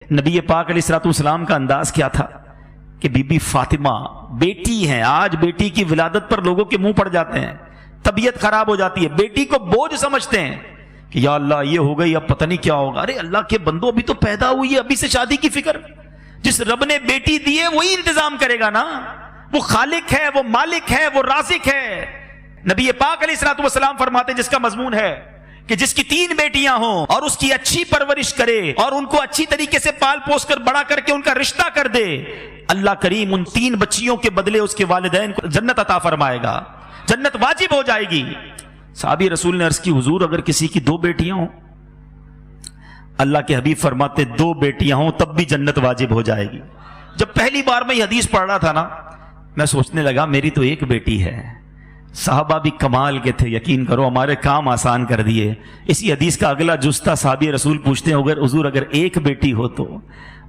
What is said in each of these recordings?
نبی پاک علیہ السلام کا انداز کیا تھا کہ بی بی فاطمہ بیٹی ہیں، آج بیٹی کی ولادت پر لوگوں کے منہ پڑ جاتے ہیں، طبیعت خراب ہو جاتی ہے، بیٹی کو بوجھ سمجھتے ہیں کہ یا اللہ یہ ہو گئی اب پتہ نہیں کیا ہوگا۔ ارے اللہ کے بندو ابھی تو پیدا ہوئی ہے، ابھی سے شادی کی فکر؟ جس رب نے بیٹی دی ہے وہی انتظام کرے گا نا، وہ خالق ہے، وہ مالک ہے، وہ رازق ہے۔ نبی پاک علیہ السلام فرماتے ہیں جس کا مضمون ہے کہ جس کی 3 بیٹیاں ہوں اور اس کی اچھی پرورش کرے اور ان کو اچھی طریقے سے پال پوس کر بڑا کر کے ان کا رشتہ کر دے، اللہ کریم ان 3 بچیوں کے بدلے اس کے والدین کو جنت عطا فرمائے گا، جنت واجب ہو جائے گی۔ صحابی رسول نے عرض کی حضور اگر کسی کی 2 بیٹیاں ہوں؟ اللہ کے حبیب فرماتے 2 بیٹیاں ہوں تب بھی جنت واجب ہو جائے گی۔ جب پہلی بار میں یہ حدیث پڑھ رہا تھا نا، میں سوچنے لگا میری تو 1 بیٹی ہے۔ صحابہ بھی کمال کے تھے، یقین کرو ہمارے کام آسان کر دیے۔ اسی حدیث کا اگلا جز تھا، صحابی رسول پوچھتے ہیں حضور اگر 1 بیٹی ہو تو؟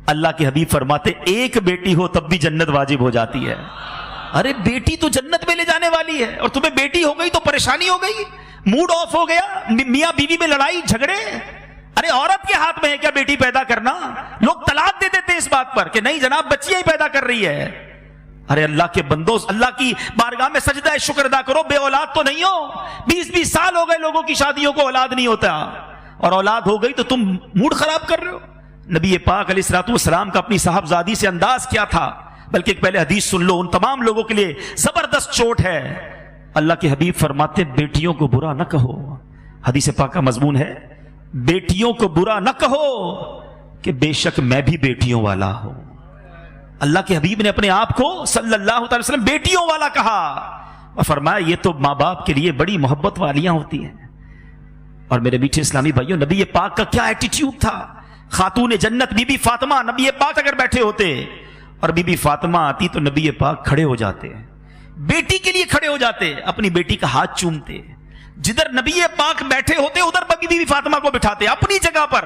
اللہ کے حبیب فرماتے 1 بیٹی ہو تب بھی جنت واجب ہو جاتی ہے۔ ارے بیٹی تو جنت میں لے جانے والی ہے اور تمہیں بیٹی ہو گئی تو پریشانی ہو گئی، موڈ آف ہو گیا، میاں بیوی میں لڑائی جھگڑے۔ ارے عورت کے ہاتھ میں ہے کیا بیٹی پیدا کرنا؟ لوگ طلاق دے دیتے اس بات پر کہ نہیں جناب بچیاں ہی پیدا کر رہی ہے۔ ارے اللہ کے بندو، اللہ کی بارگاہ میں سجدہ شکر ادا کرو، بے اولاد تو نہیں ہو۔ 20 سال ہو گئے لوگوں کی شادیوں کو اولاد نہیں ہوتا، اور اولاد ہو گئی تو تم موڈ خراب کر رہے ہو۔ نبی پاک علیہ السلام کا اپنی صاحبزادی سے انداز کیا تھا، بلکہ ایک پہلے حدیث سن لو، ان تمام لوگوں کے لیے زبردست چوٹ ہے۔ اللہ کے حبیب فرماتے بیٹیوں کو برا نہ کہو، حدیث پاک کا مضمون ہے بیٹیوں کو برا نہ کہو کہ بے شک میں بھی بیٹیوں والا ہوں۔ اللہ کے حبیب نے اپنے آپ کو صلی اللہ علیہ وسلم بیٹیوں والا کہا اور فرمایا یہ تو ماں باپ کے لیے بڑی محبت والیاں ہوتی ہیں۔ اور میرے میٹھے اسلامی بھائیوں، نبی پاک کا کیا ایٹیٹیوڈ تھا۔ خاتون جنت بی بی فاطمہ، نبی پاک اگر بیٹھے ہوتے اور بی بی فاطمہ آتی تو نبی پاک کھڑے ہو جاتے، بیٹی کے لیے کھڑے ہو جاتے، اپنی بیٹی کا ہاتھ چومتے۔ جدھر نبی پاک بیٹھے ہوتے ادھر بی بی فاطمہ کو بٹھاتے اپنی جگہ پر،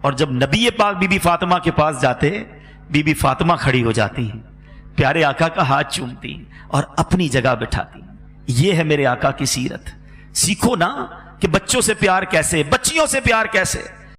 اور جب نبی پاک بی بی فاطمہ کے پاس جاتے بی بی فاطمہ کھڑی ہو جاتی ہیں، پیارے آقا کا ہاتھ چومتی اور اپنی جگہ بٹھاتی۔ یہ ہے میرے آقا کی سیرت۔ سیکھو نا کہ بچوں سے پیار کیسے، بچیوں سے پیار کیسے۔